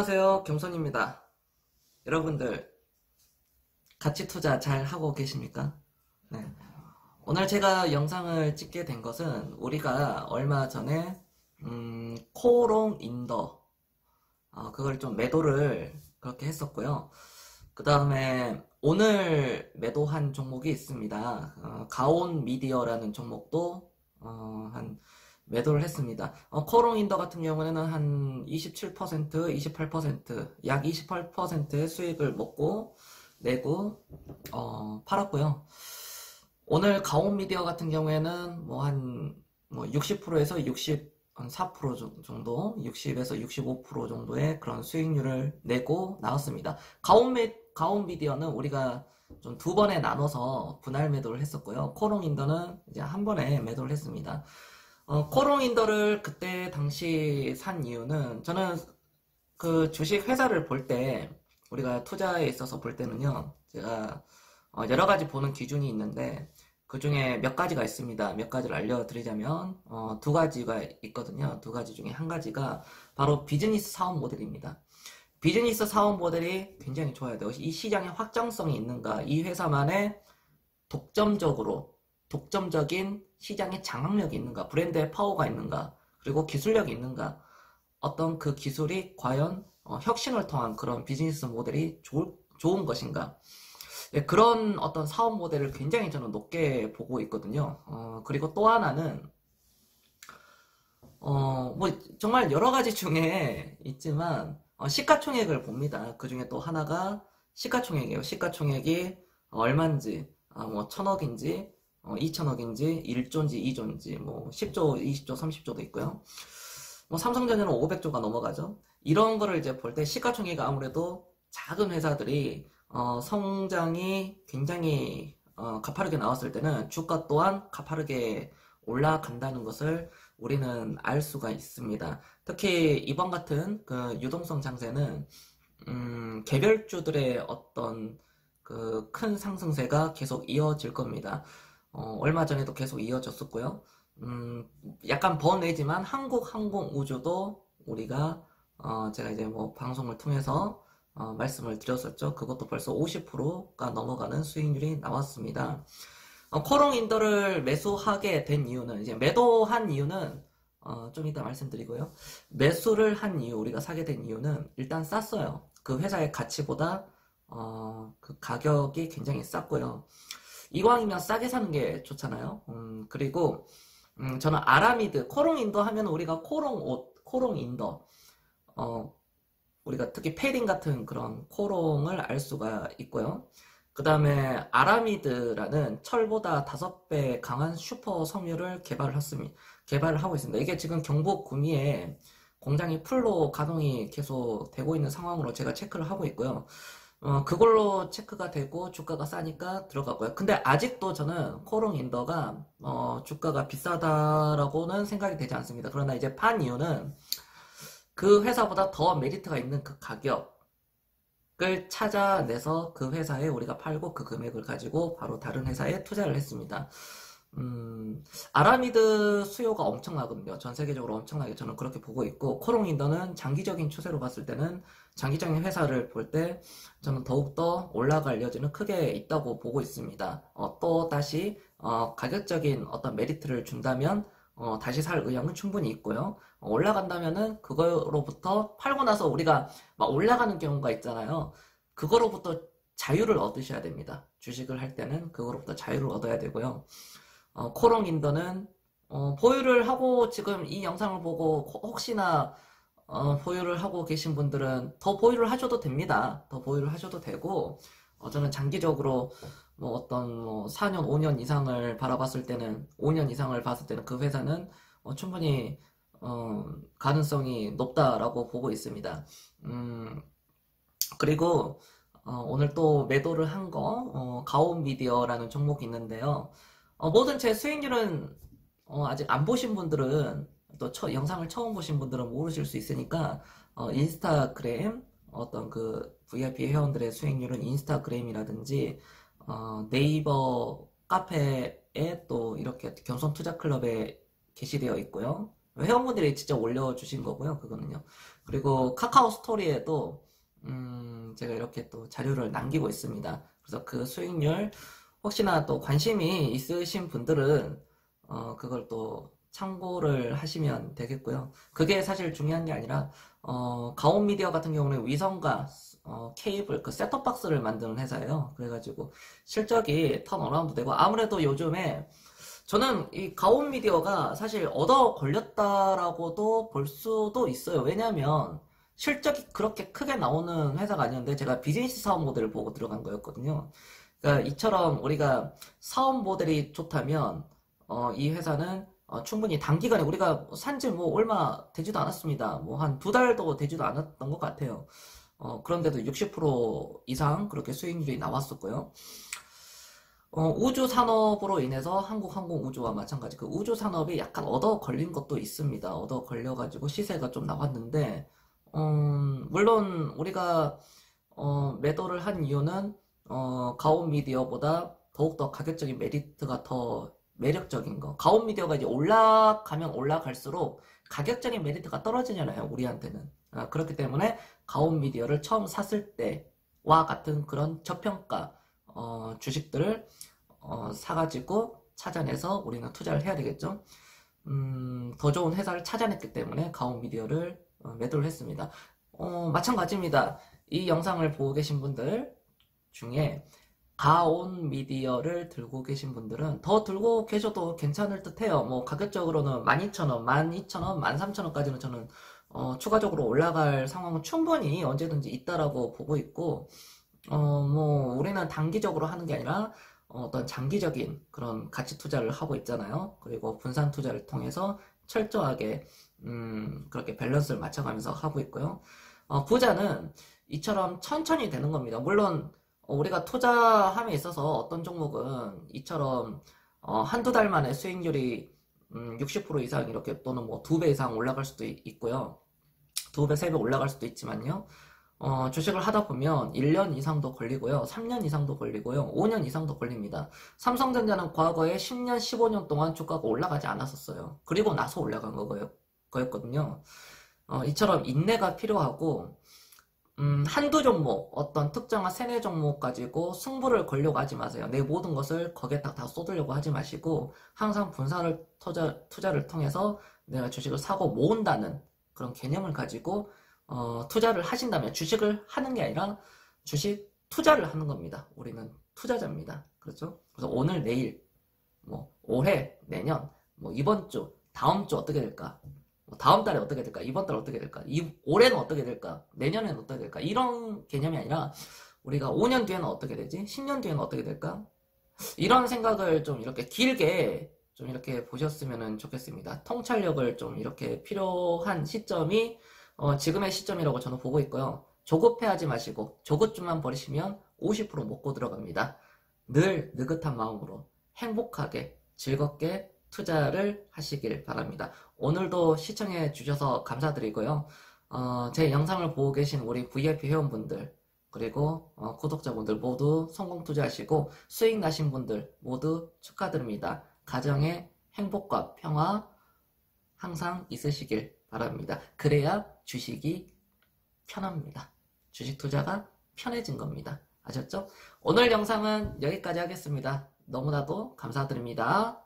안녕하세요. 겸손입니다. 여러분들, 가치 투자 잘 하고 계십니까? 네. 오늘 제가 영상을 찍게 된 것은 우리가 얼마 전에, 코롱 인더, 그걸 좀 매도를 그렇게 했었고요. 그 다음에 오늘 매도한 종목이 있습니다. 가온 미디어라는 종목도, 한 매도를 했습니다. 코롱인더 같은 경우에는 한 27%, 28%, 약 28%의 수익을 내고, 팔았고요. 오늘 가온미디어 같은 경우에는 뭐 60%에서 64% 정도, 60에서 65% 정도의 그런 수익률을 내고 나왔습니다. 가온미디어는 우리가 좀 두 번에 나눠서 분할 매도를 했었고요. 코롱인더는 이제 한 번에 매도를 했습니다. 코롱인더를 그때 당시 산 이유는 저는 그 주식 회사를 볼 때 우리가 투자에 있어서 볼 때는요, 제가 여러 가지 보는 기준이 있는데 그 중에 몇 가지가 있습니다. 몇 가지를 알려드리자면 두 가지가 있거든요. 두 가지 중에 한 가지가 바로 비즈니스 사업 모델입니다. 비즈니스 사업 모델이 굉장히 좋아야 돼요. 이 시장에 확장성이 있는가, 이 회사만의 독점적인 시장의 장악력이 있는가, 브랜드의 파워가 있는가, 그리고 기술력이 있는가, 어떤 그 기술이 과연 혁신을 통한 그런 비즈니스 모델이 좋은 것인가. 네, 그런 어떤 사업 모델을 굉장히 저는 높게 보고 있거든요. 그리고 또 하나는 뭐 정말 여러 가지 중에 있지만 시가총액을 봅니다. 그 중에 또 하나가 시가총액이에요. 시가총액이 얼마인지, 뭐 1000억인지 2천억인지 1조인지 2조인지 뭐 10조, 20조, 30조도 있고요. 뭐 삼성전자는 500조가 넘어가죠. 이런 거를 이제 볼 때 시가총액이 아무래도 작은 회사들이 성장이 굉장히 가파르게 나왔을 때는 주가 또한 가파르게 올라간다는 것을 우리는 알 수가 있습니다. 특히 이번 같은 그 유동성 장세는 개별주들의 어떤 그 큰 상승세가 계속 이어질 겁니다. 얼마 전에도 계속 이어졌었고요. 약간 번외지만 한국항공우주도 우리가 제가 이제 뭐 방송을 통해서 말씀을 드렸었죠. 그것도 벌써 50%가 넘어가는 수익률이 나왔습니다. 코롱인더를 매수하게 된 이유는, 이제 매도한 이유는 좀 이따 말씀드리고요. 매수를 한 이유, 우리가 사게 된 이유는 일단 쌌어요. 그 회사의 가치보다 그 가격이 굉장히 쌌고요. 이왕이면 싸게 사는 게 좋잖아요. 그리고 저는 아라미드, 코롱인더 하면 우리가 코롱옷, 코롱인더, 우리가 특히 패딩 같은 그런 코롱을 알 수가 있고요. 그 다음에 아라미드라는 철보다 5배 강한 슈퍼 섬유를 개발을 하고 있습니다. 이게 지금 경북 구미에 공장이 풀로 가동이 계속 되고 있는 상황으로 제가 체크를 하고 있고요. 그걸로 체크가 되고 주가가 싸니까 들어가고요. 근데 아직도 저는 코롱인더가 주가가 비싸다라고는 생각이 되지 않습니다. 그러나 이제 판 이유는 그 회사보다 더 메리트가 있는 그 가격을 찾아내서 그 회사에 우리가 팔고 그 금액을 가지고 바로 다른 회사에 투자를 했습니다. 아라미드 수요가 엄청나거든요. 전 세계적으로 엄청나게 저는 그렇게 보고 있고, 코롱인더는 장기적인 추세로 봤을 때는, 장기적인 회사를 볼 때 저는 더욱더 올라갈 여지는 크게 있다고 보고 있습니다. 또 다시 가격적인 어떤 메리트를 준다면 다시 살 의향은 충분히 있고요. 올라간다면은 그거로부터 팔고 나서 우리가 막 올라가는 경우가 있잖아요. 그거로부터 자유를 얻으셔야 됩니다. 주식을 할 때는 그거로부터 자유를 얻어야 되고요. 코롱인더는 보유를 하고, 지금 이 영상을 보고 혹시나 보유를 하고 계신 분들은 더 보유를 하셔도 됩니다. 더 보유를 하셔도 되고, 저는 장기적으로 뭐 어떤 뭐 4년, 5년 이상을 바라봤을 때는, 5년 이상을 봤을 때는 그 회사는 충분히 가능성이 높다라고 보고 있습니다. 그리고 오늘 또 매도를 한 거, 가온미디어라는 종목이 있는데요. 모든 제 수익률은 아직 안 보신 분들은, 또 영상을 처음 보신 분들은 모르실 수 있으니까 인스타그램, 어떤 그 VIP 회원들의 수익률은 인스타그램이라든지 네이버 카페에 또 이렇게 겸손투자클럽에 게시되어 있고요. 회원분들이 직접 올려주신 거고요. 그거는요. 그리고 카카오 스토리에도 제가 이렇게 또 자료를 남기고 있습니다. 그래서 그 수익률 혹시나 또 관심이 있으신 분들은 그걸 또 참고를 하시면 되겠고요. 그게 사실 중요한 게 아니라 가온미디어 같은 경우는 위성과 케이블, 그 셋톱박스를 만드는 회사예요. 그래가지고 실적이 턴어라운드 되고 아무래도 요즘에 저는 이 가온미디어가 사실 얻어 걸렸다라고도 볼 수도 있어요. 왜냐면 실적이 그렇게 크게 나오는 회사가 아니었는데 제가 비즈니스 사업 모델을 보고 들어간 거였거든요. 그러니까 이처럼 우리가 사업 모델이 좋다면 이 회사는 충분히 단기간에 우리가 산지 뭐 얼마 되지도 않았습니다. 뭐 한 두 달도 되지도 않았던 것 같아요. 그런데도 60% 이상 그렇게 수익률이 나왔었고요. 우주 산업으로 인해서 한국항공우주와 마찬가지 그 우주 산업이 약간 얻어 걸린 것도 있습니다. 얻어 걸려가지고 시세가 좀 나왔는데, 물론 우리가 매도를 한 이유는 가온미디어보다 더욱더 가격적인 메리트가 더 매력적인 거. 가온미디어가 이제 올라가면 올라갈수록 가격적인 메리트가 떨어지잖아요, 우리한테는. 그렇기 때문에 가온미디어를 처음 샀을 때와 같은 그런 저평가 주식들을 사가지고 찾아내서 우리는 투자를 해야 되겠죠. 더 좋은 회사를 찾아냈기 때문에 가온미디어를 매도를 했습니다. 마찬가지입니다. 이 영상을 보고 계신 분들 중에 가온미디어를 들고 계신 분들은 더 들고 계셔도 괜찮을 듯 해요. 뭐 가격적으로는 12,000원, 12,000원, 13,000원까지는 저는 추가적으로 올라갈 상황은 충분히 언제든지 있다라고 보고 있고, 뭐 우리는 단기적으로 하는 게 아니라 어떤 장기적인 그런 가치 투자를 하고 있잖아요. 그리고 분산 투자를 통해서 철저하게 그렇게 밸런스를 맞춰가면서 하고 있고요. 부자는 이처럼 천천히 되는 겁니다. 물론 우리가 투자함에 있어서 어떤 종목은 이처럼 한두 달 만에 수익률이 60% 이상 이렇게 또는 뭐 2배 이상 올라갈 수도 있고요. 2배, 3배 올라갈 수도 있지만요. 주식을 하다 보면 1년 이상도 걸리고요. 3년 이상도 걸리고요. 5년 이상도 걸립니다. 삼성전자는 과거에 10년, 15년 동안 주가가 올라가지 않았었어요. 그리고 나서 올라간 거였거든요. 이처럼 인내가 필요하고, 한두 종목, 어떤 특정한 세네 종목 가지고 승부를 걸려고 하지 마세요. 내 모든 것을 거기에 다 쏟으려고 하지 마시고, 항상 분산을 투자를 통해서 내가 주식을 사고 모은다는 그런 개념을 가지고, 투자를 하신다면 주식을 하는 게 아니라 주식 투자를 하는 겁니다. 우리는 투자자입니다. 그렇죠? 그래서 오늘, 내일, 뭐, 올해, 내년, 뭐, 이번 주, 다음 주 어떻게 될까? 뭐 다음 달에 어떻게 될까? 이번 달 어떻게 될까? 올해는 어떻게 될까? 내년에는 어떻게 될까? 이런 개념이 아니라 우리가 5년 뒤에는 어떻게 되지? 10년 뒤에는 어떻게 될까? 이런 생각을 좀 이렇게 길게 좀 이렇게 보셨으면 좋겠습니다. 통찰력을 좀 이렇게 필요한 시점이 지금의 시점이라고 저는 보고 있고요. 조급해하지 마시고 조급주만 버리시면 50% 먹고 들어갑니다. 늘 느긋한 마음으로 행복하게 즐겁게 투자를 하시길 바랍니다. 오늘도 시청해 주셔서 감사드리고요. 제 영상을 보고 계신 우리 VIP 회원분들 그리고 구독자분들 모두 성공 투자하시고 수익 나신 분들 모두 축하드립니다. 가정의 행복과 평화 항상 있으시길 바랍니다. 그래야 주식이 편합니다. 주식 투자가 편해진 겁니다. 아셨죠? 오늘 영상은 여기까지 하겠습니다. 너무나도 감사드립니다.